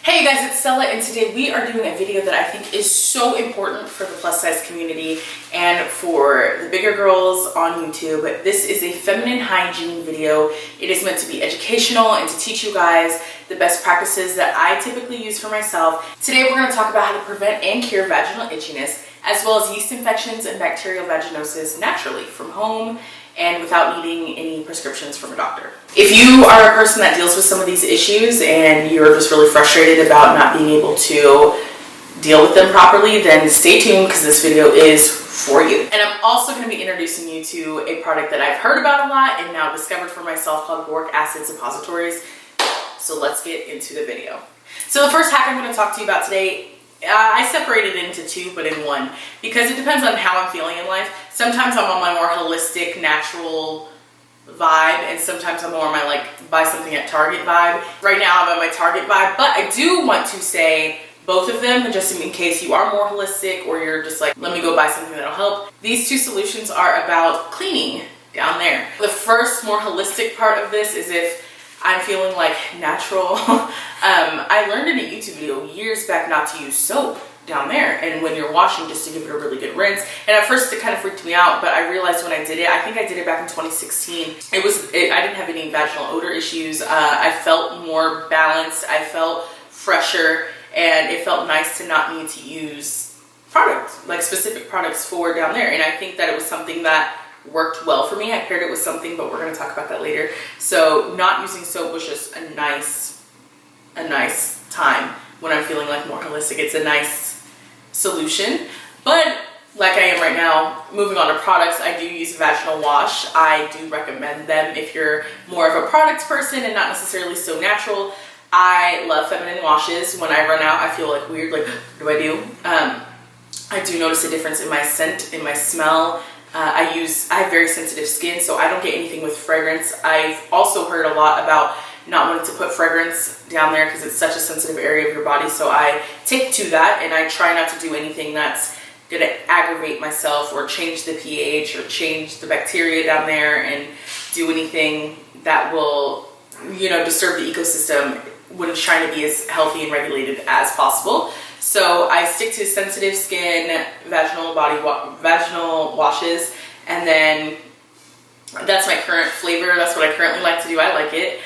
Hey you guys, it's Stella, and today we are doing a video that I think is so important for the plus size community and for the bigger girls on YouTube. This is a feminine hygiene video. It is meant to be educational and to teach you guys the best practices that I typically use for myself. Today we're going to talk about how to prevent and cure vaginal itchiness, as well as yeast infections and bacterial vaginosis naturally from home and without needing any prescriptions from a doctor. If you are a person that deals with some of these issues and you're just really frustrated about not being able to deal with them properly, then stay tuned because this video is for you. And I'm also going to be introducing you to a product that I've heard about a lot and now discovered for myself called Boric Suppositories. So let's get into the video. So the first hack I'm going to talk to you about today, I separated it into two, but in one, because it depends on how I'm feeling in life. Sometimes I'm on my more holistic, natural vibe, and sometimes I'm more on my like buy something at Target vibe. Right now I'm on my Target vibe, but I do want to say both of them, just in case you are more holistic or you're just like, let me go buy something that'll help. These two solutions are about cleaning down there. The first more holistic part of this is if I'm feeling like natural. I learned in a YouTube video years back not to use soap down there, and when you're washing, just to give it a really good rinse. And at first it kind of freaked me out, but I realized when I did it, I think I did it back in 2016. I didn't have any vaginal odor issues. I felt more balanced. I felt fresher, and it felt nice to not need to use products, like specific products for down there. And I think that it was something that worked well for me. I paired it with something, but we're going to talk about that later. So not using soap was just a nice time when I'm feeling like more holistic. It's a nice solution. But like I am right now, moving on to products, I do use vaginal wash. I do recommend them if you're more of a products person and not necessarily so natural. I love feminine washes. When I run out, I feel like weird, like what do I do? I do notice a difference in my scent, in my smell. I have very sensitive skin, so I don't get anything with fragrance. I've also heard a lot about not wanting to put fragrance down there because it's such a sensitive area of your body, so I take to that and I try not to do anything that's going to aggravate myself or change the pH or change the bacteria down there and do anything that will, disturb the ecosystem when it's trying to be as healthy and regulated as possible. So I stick to sensitive skin, vaginal washes, and then that's my current flavor. That's what I currently like to do. I like it.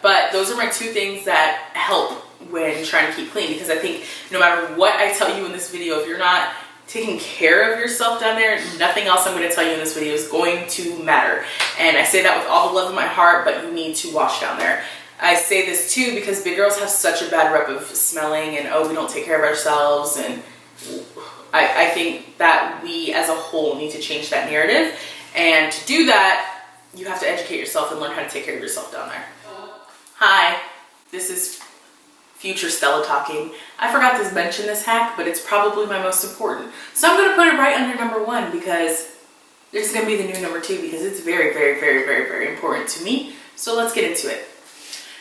But those are my two things that help when trying to keep clean, because I think no matter what I tell you in this video, if you're not taking care of yourself down there, nothing else I'm going to tell you in this video is going to matter. And I say that with all the love in my heart, but you need to wash down there. I say this too because big girls have such a bad rep of smelling and, oh, we don't take care of ourselves. And I think that we as a whole need to change that narrative. And to do that, you have to educate yourself and learn how to take care of yourself down there. Hi, this is future Stella talking. I forgot to mention this hack, but it's probably my most important. So I'm going to put it right under number one because it's going to be the new number two because it's very, very, very, very, very important to me. So let's get into it.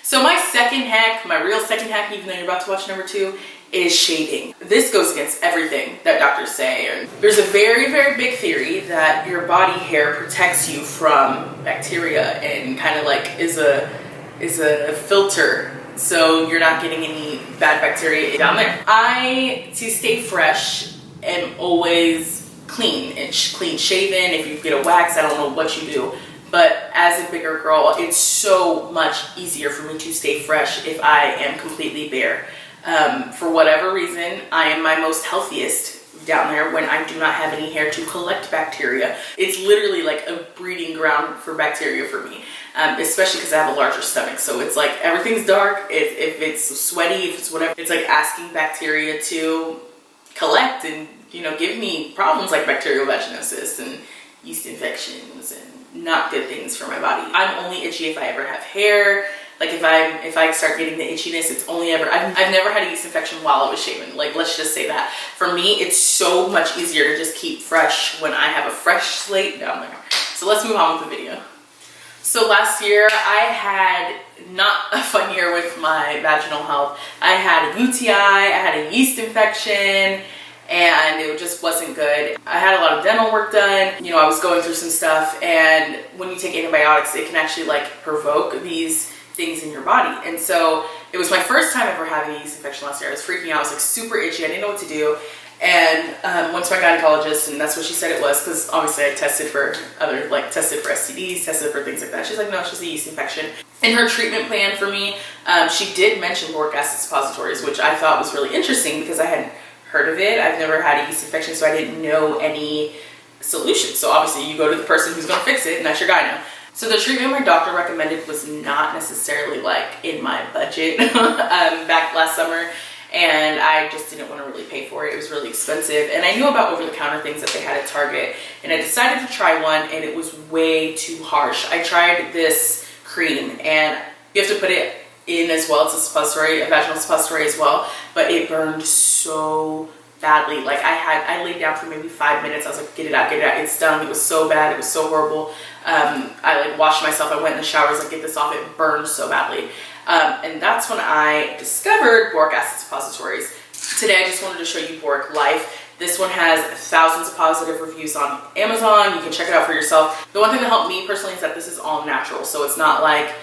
So my second hack, my real second hack, even though you're about to watch number two, is shaving. This goes against everything that doctors say. There's a very, very big theory that your body hair protects you from bacteria and kind of like is a filter, so you're not getting any bad bacteria down there. To stay fresh, am always clean and clean shaven. If you get a wax, I don't know what you do. But as a bigger girl, it's so much easier for me to stay fresh if I am completely bare. For whatever reason, I am my most healthiest down there when I do not have any hair to collect bacteria. It's literally like a breeding ground for bacteria for me, especially because I have a larger stomach. So it's like everything's dark. If it's sweaty, if it's whatever, it's like asking bacteria to collect and, give me problems like bacterial vaginosis and yeast infections and not good things for my body. I'm only itchy if I ever have hair. Like if I start getting the itchiness, it's only ever, I've never had a yeast infection while I was shaving. Like, let's just say that. For me, it's so much easier to just keep fresh when I have a fresh slate down there. So let's move on with the video. So last year, I had not a fun year with my vaginal health. I had a UTI, I had a yeast infection, and it just wasn't good. I had a lot of dental work done. I was going through some stuff, and when you take antibiotics, it can actually like provoke these things in your body. And so It was my first time ever having a yeast infection last year. I was freaking out. I was like super itchy. I didn't know what to do. And went to my gynecologist, and that's what she said it was, because obviously I tested for tested for STDs, tested for things like that. She's like, no, it's just a yeast infection. In her treatment plan for me, she did mention boric acid suppositories, which I thought was really interesting because I hadn't heard of it. I've never had a yeast infection, so I didn't know any solution. So obviously you go to the person who's going to fix it, and that's your gyno. So the treatment my doctor recommended was not necessarily like in my budget back last summer. And I just didn't want to really pay for it. It was really expensive. And I knew about over-the-counter things that they had at Target. And I decided to try one, and it was way too harsh. I tried this cream, and you have to put it in as well. It's a suppository, a vaginal suppository as well. But it burned so badly. Like I laid down for maybe 5 minutes. I was like, get it out, get it out. It stung. It was so bad. It was so horrible. I like washed myself. I went in the shower. I was like, get this off. It burned so badly. And that's when I discovered boric acid suppositories. Today I just wanted to show you Boric Life. This one has thousands of positive reviews on Amazon. You can check it out for yourself. The one thing that helped me personally is that this is all natural. So it's not like,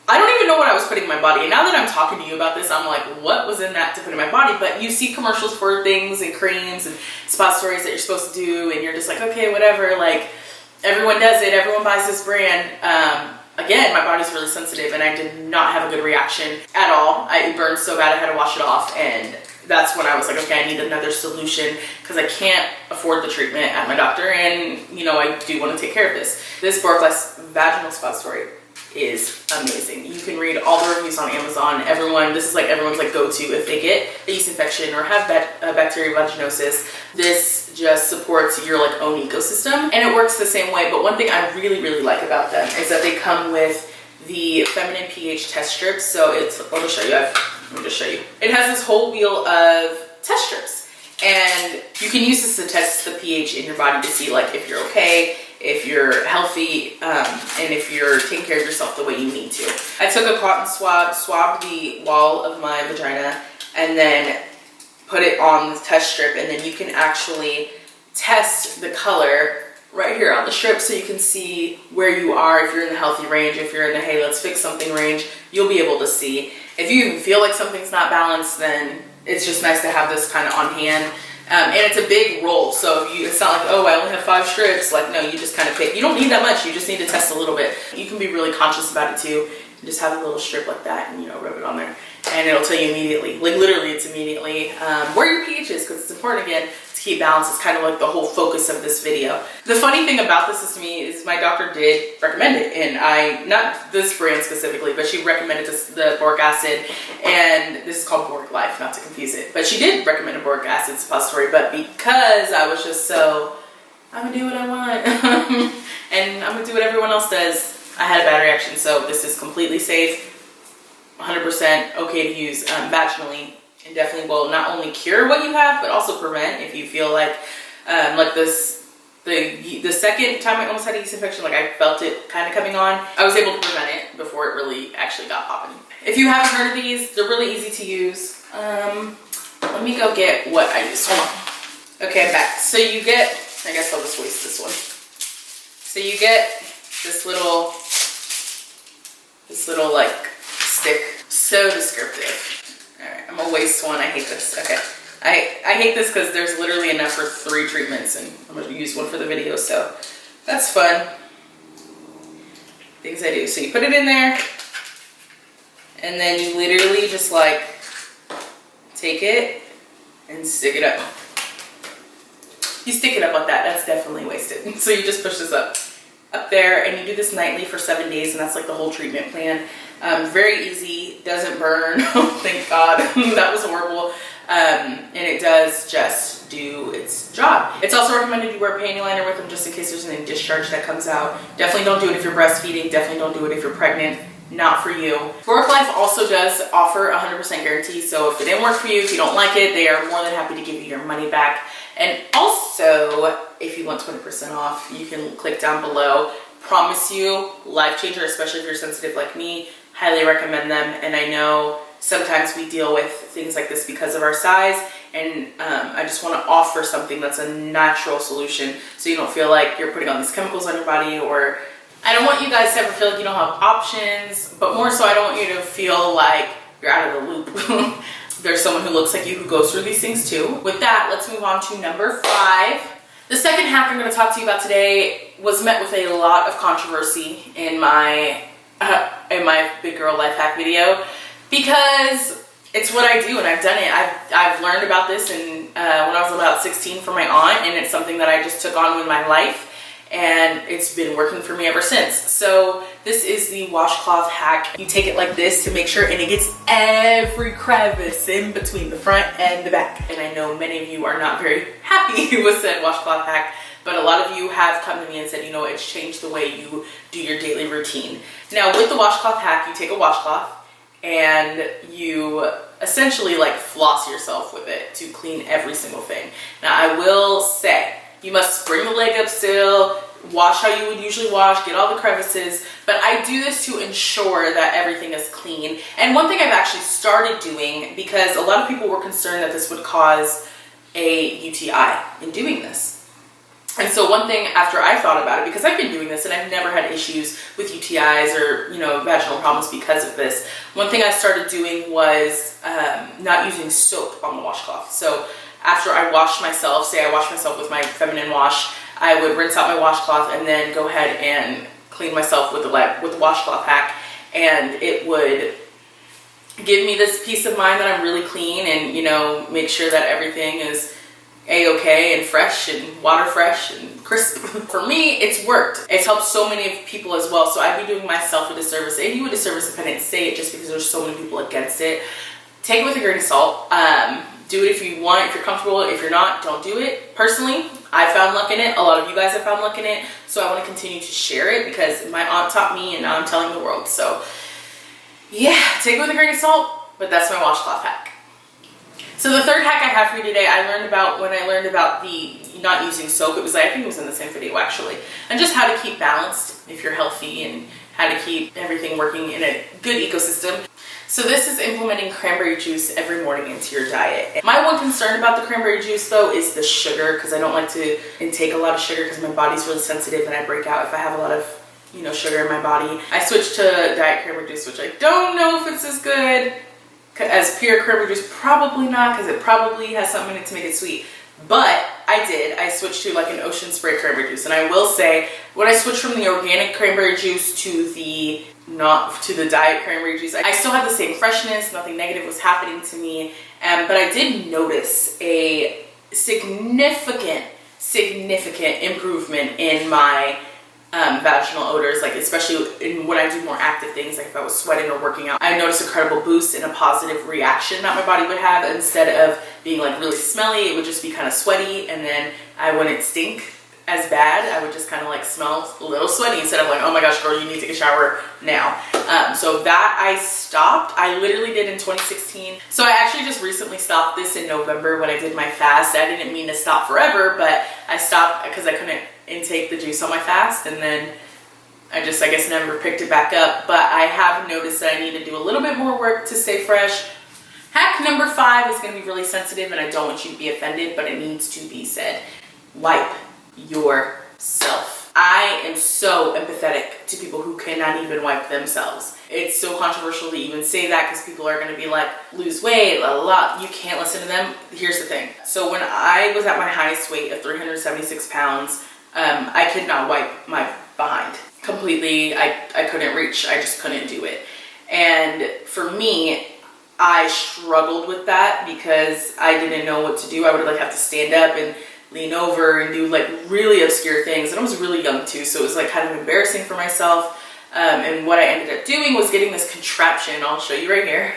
I don't even know what I was putting in my body. And now that I'm talking to you about this, I'm like, what was in that to put in my body? But you see commercials for things and creams and suppositories that you're supposed to do, and you're just like, okay, whatever. Like, everyone does it. Everyone buys this brand. Again, my body's really sensitive, and I did not have a good reaction at all. It burned so bad I had to wash it off, and that's when I was like, okay, I need another solution because I can't afford the treatment at my doctor, and you know, I do want to take care of this. This Boric Life vaginal suppository is amazing. You can read all the reviews on Amazon. This is like everyone's like go-to if they get a yeast infection or have bacterial vaginosis. This just supports your like own ecosystem, and it works the same way. But one thing I really, really like about them is that they come with the feminine pH test strips. So let me show you. Let me just show you. It has this whole wheel of test strips, and you can use this to test the pH in your body to see like if you're okay, if you're healthy, and if you're taking care of yourself the way you need to. I took a cotton swab, swabbed the wall of my vagina, and then put it on the test strip, and then you can actually test the color right here on the strip so you can see where you are, if you're in the healthy range, if you're in the hey, let's fix something range, you'll be able to see. If you feel like something's not balanced, then it's just nice to have this kind of on hand. And it's a big roll, so it's not like, oh, I only have 5 strips. Like, no, you just kind of pick. You don't need that much. You just need to test a little bit. You can be really conscious about it too. You just have a little strip like that, and rub it on there, and it'll tell you immediately. Like literally, it's immediately where your pH is, because it's important again to keep balance. It's kind of like the whole focus of this video. The funny thing about this is to me is my doctor did recommend it, and not this brand specifically, but she recommended the boric acid, and this is called Boric Life, not to confuse it. But she did recommend a boric acid suppository, but because I was just so, I'm gonna do what I want, and I'm gonna do what everyone else does, I had a bad reaction. So this is completely safe, 100% okay to use vaginally, and definitely will not only cure what you have, but also prevent if you feel like this. The second time I almost had a yeast infection, like I felt it kind of coming on, I was able to prevent it before it really actually got popping. If you haven't heard of these, they're really easy to use. Let me go get what I used. Hold on. Okay, I'm back. So you get, I guess I'll just waste this one. So you get this little like stick. So descriptive. All right, I'm gonna waste one. I hate this. Okay, I hate this because there's literally enough for 3 treatments, and I'm gonna use one for the video, so that's fun. Things I do. So you put it in there, and then you literally just like take it and stick it up. You stick it up like that, that's definitely wasted. So you just push this up there, and you do this nightly for 7 days, and that's like the whole treatment plan. Very easy, doesn't burn. Thank God. That was horrible. And it does just do its job. It's also recommended you wear a panty liner with them just in case there's any discharge that comes out. Definitely don't do it if you're breastfeeding. Definitely don't do it if you're pregnant. Not for you. Boric Life also does offer a 100% guarantee, so if it didn't work for you, if you don't like it, they are more than happy to give you your money back. And also, if you want 20% off, you can click down below. Promise you, life changer, especially if you're sensitive like me. Highly recommend them. And I know sometimes we deal with things like this because of our size, and I just want to offer something that's a natural solution, so you don't feel like you're putting all these chemicals on your body, or I don't want you guys to ever feel like you don't have options, but more so I don't want you to feel like you're out of the loop. There's someone who looks like you who goes through these things too. With that, let's move on to number 5. The second hack I'm going to talk to you about today was met with a lot of controversy in my Big Girl Life Hack video, because it's what I do and I've done it. I've learned about this when I was about 16 from my aunt, and it's something that I just took on with my life, and it's been working for me ever since. So this is the washcloth hack. You take it like this to make sure, and it gets every crevice in between the front and the back. And I know many of you are not very happy with said washcloth hack, but a lot of you have come to me and said, you know, it's changed the way you do your daily routine. Now with the washcloth hack, you take a washcloth and you essentially like floss yourself with it to clean every single thing. Now I will say, you must bring the leg up still, wash how you would usually wash, get all the crevices, but I do this to ensure that everything is clean. And one thing I've actually started doing, because a lot of people were concerned that this would cause a UTI in doing this. And so one thing after I thought about it, because I've been doing this and I've never had issues with UTIs or, you know, vaginal problems because of this, one thing I started doing was not using soap on the washcloth. So after I wash myself, say I wash myself with my feminine wash, I would rinse out my washcloth and then go ahead and clean myself with the washcloth hack, and it would give me this peace of mind that I'm really clean, and, you know, make sure that everything is a-okay and fresh and water fresh and crisp. For me, it's worked. It's helped so many people as well, so I'd be doing myself a disservice and you a disservice if I didn't say it, just because there's so many people against it. Take it with a grain of salt. Do it if you want, if you're comfortable. If you're not, don't do it. Personally, I found luck in it. A lot of you guys have found luck in it, so I want to continue to share it because my aunt taught me and now I'm telling the world. So yeah, take it with a grain of salt, but that's my washcloth hack. So the third hack I have for you today, I learned about when I learned about the not using soap. It was, I think it was in the same video actually, and just how to keep balanced if you're healthy and how to keep everything working in a good ecosystem. So this is implementing cranberry juice every morning into your diet. My one concern about the cranberry juice though is the sugar, because I don't like to intake a lot of sugar because my body's really sensitive and I break out if I have a lot of, you know, sugar in my body. I switched to diet cranberry juice, which I don't know if it's as good as pure cranberry juice. Probably not, because it probably has something in it to make it sweet. But I did. I switched to like an ocean spray cranberry juice, and I will say when I switched from the organic cranberry juice to the diet cranberry juice, I still had the same freshness. Nothing negative was happening to me, but I did notice a significant improvement in my vaginal odors, like especially when I do more active things, like if I was sweating or working out. I noticed a credible boost and a positive reaction that my body would have. Instead of being like really smelly, it would just be kind of sweaty, and then I wouldn't stink as bad. I would just kind of like smell a little sweaty instead of like, oh my gosh girl, you need to take a shower now. So that I stopped. I literally did in 2016. So I actually just recently stopped this in November when I did my fast. I didn't mean to stop forever, but I stopped because I couldn't intake the juice on my fast, and then I guess never picked it back up. But I have noticed that I need to do a little bit more work to stay fresh. Hack number 5 is going to be really sensitive, and I don't want you to be offended, but it needs to be said. Wipe yourself. I am so empathetic to people who cannot even wipe themselves. It's so controversial to even say that because people are going to be like, lose weight, la la la. You can't listen to them. Here's the thing. So when I was at my highest weight of 376 pounds, I could not wipe my behind completely. I couldn't reach. I just couldn't do it. And for me, I struggled with that because I didn't know what to do. I would like have to stand up and lean over and do like really obscure things. And I was really young too, so it was like kind of embarrassing for myself. And what I ended up doing was getting this contraption, I'll show you right here,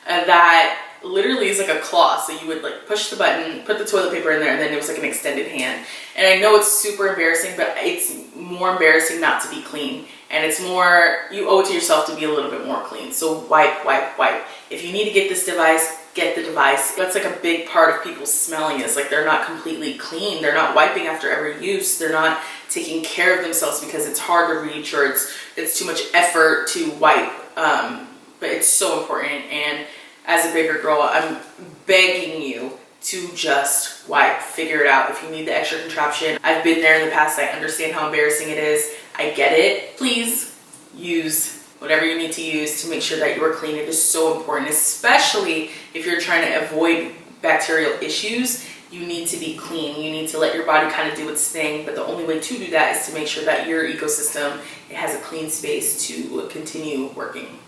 that literally is like a claw. So you would like push the button, put the toilet paper in there, and then it was like an extended hand. And I know it's super embarrassing, but it's more embarrassing not to be clean. And it's more, you owe it to yourself to be a little bit more clean. So wipe, wipe, wipe. If you need to get this device, get the device. That's like a big part of people smelling is like they're not completely clean. They're not wiping after every use. They're not taking care of themselves because it's hard to reach or it's too much effort to wipe. But it's so important. And as a bigger girl, I'm begging you to just wipe, figure it out. If you need the extra contraption, I've been there in the past. I understand how embarrassing it is. I get it. Please use whatever you need to use to make sure that you are clean. It is so important, especially if you're trying to avoid bacterial issues. You need to be clean. You need to let your body kind of do its thing, but the only way to do that is to make sure that your ecosystem, it has a clean space to continue working.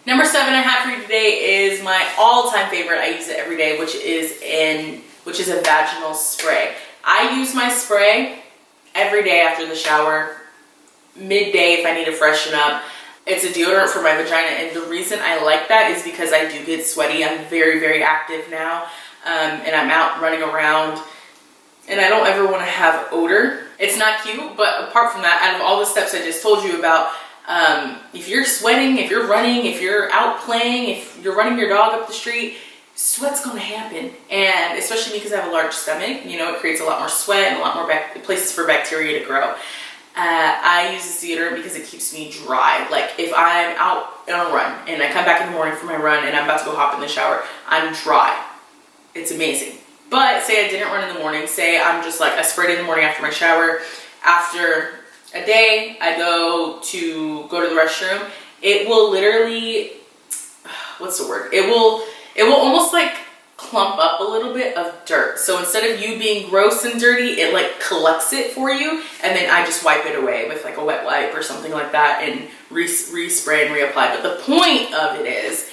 Number 7 I have for you today is my all-time favorite. I use it every day, which is a vaginal spray. I use my spray every day after the shower, midday if I need to freshen up. It's a deodorant for my vagina, and the reason I like that is because I do get sweaty. I'm very, very active now, and I'm out running around, and I don't ever want to have odor. It's not cute, but apart from that, out of all the steps I just told you about, if you're sweating, if you're running, if you're out playing, if you're running your dog up the street, sweat's going to happen. And especially because I have a large stomach, you know, it creates a lot more sweat and a lot more places for bacteria to grow. I use this deodorant because it keeps me dry. Like if I'm out on a run and I come back in the morning from my run and I'm about to go hop in the shower, I'm dry. It's amazing. But say I didn't run in the morning, say I'm just like, I sprayed in the morning after my shower, after a day I go to the restroom, it will literally, what's the word? It will almost like clump up a little bit of dirt. So instead of you being gross and dirty, it like collects it for you, and then I just wipe it away with like a wet wipe or something like that and respray and reapply. But the point of it is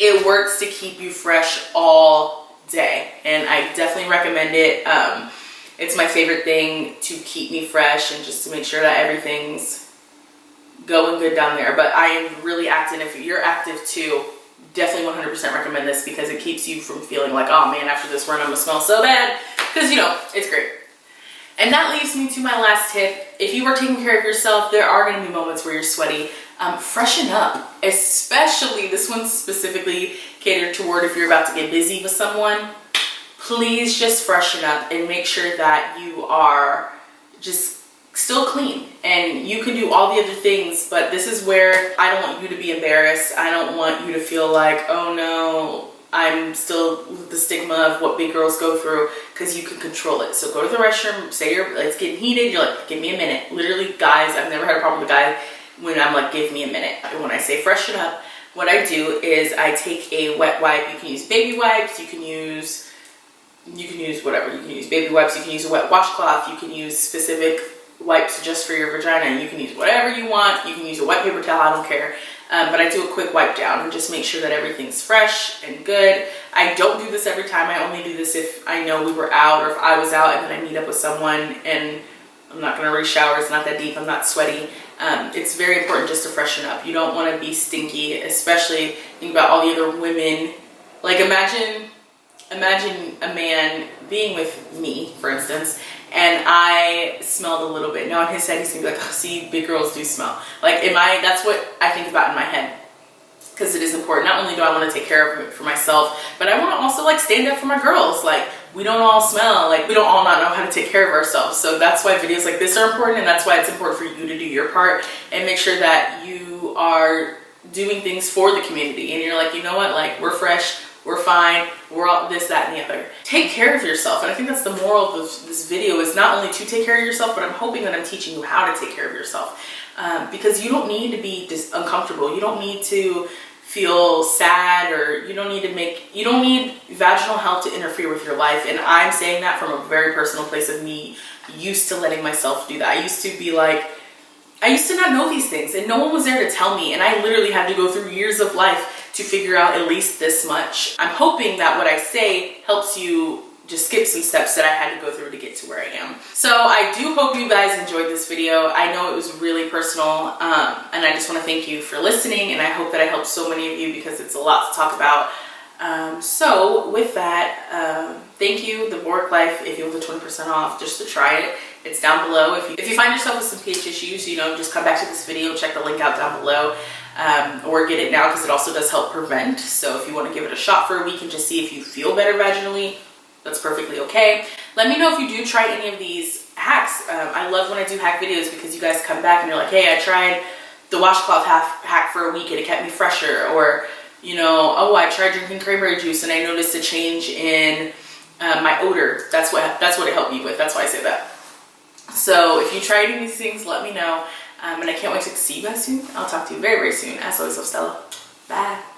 it works to keep you fresh all day, and I definitely recommend it. It's my favorite thing to keep me fresh and just to make sure that everything's going good down there. But I am really active. If you're active too, definitely 100% recommend this because it keeps you from feeling like, oh man, after this run I'm gonna smell so bad, because you know, it's great. And that leads me to my last tip. If you are taking care of yourself, there are gonna be moments where you're sweaty. Freshen up, especially this one's specifically catered toward if you're about to get busy with someone. Please just freshen up and make sure that you are just still clean, and you can do all the other things, but this is where I don't want you to be embarrassed. I don't want you to feel like, oh no, I'm still with the stigma of what big girls go through, because you can control it. So go to the restroom, say it's getting heated, you're like, give me a minute. Literally, guys, I've never had a problem with a guy when I'm like, give me a minute. And when I say freshen up, what I do is I take a wet wipe. You can use baby wipes, you can use whatever. You can use baby wipes, you can use a wet washcloth, you can use specific wipes just for your vagina. You can use whatever you want. You can use a wet paper towel, I don't care. But I do a quick wipe down and just make sure that everything's fresh and good. I don't do this every time. I only do this if I know we were out, or if I was out and then I meet up with someone and I'm not going to re-shower. It's not that deep. I'm not sweaty. It's very important just to freshen up. You don't want to be stinky, especially think about all the other women. Like imagine a man being with me, for instance, and I smelled a little bit. Now in his head, he's gonna be like, oh, see, big girls do smell. Like, that's what I think about in my head. Because it is important. Not only do I want to take care of it for myself, but I want to also like stand up for my girls. Like, we don't all smell. Like, we don't all not know how to take care of ourselves. So that's why videos like this are important, and that's why it's important for you to do your part and make sure that you are doing things for the community. And you're like, you know what? Like, we're fresh. We're fine, we're all this, that, and the other. Take care of yourself. And I think that's the moral of this video, is not only to take care of yourself, but I'm hoping that I'm teaching you how to take care of yourself. Because you don't need to be just uncomfortable. You don't need to feel sad, or you don't need vaginal health to interfere with your life. And I'm saying that from a very personal place of me used to letting myself do that. I used to not know these things, and no one was there to tell me, and I literally had to go through years of life to figure out at least this much. I'm hoping that what I say helps you just skip some steps that I had to go through to get to where I am. So I do hope you guys enjoyed this video. I know it was really personal, and I just want to thank you for listening, and I hope that I helped so many of you because it's a lot to talk about. So with that, thank you, the Boric Life. If you want the 20% off just to try it, it's down below. If you find yourself with some pH issues, you know, just come back to this video, check the link out down below, or get it now because it also does help prevent. So if you want to give it a shot for a week and just see if you feel better vaginally, that's perfectly okay. Let me know if you do try any of these hacks. I love when I do hack videos because you guys come back and you're like, hey, I tried the washcloth hack for a week and it kept me fresher. Or, you know, oh, I tried drinking cranberry juice and I noticed a change in my odor. That's what it helped me with. That's why I say that. So if you try any of these things, let me know. And I can't wait to see you guys soon. I'll talk to you very, very soon. As always, love Stella. Bye.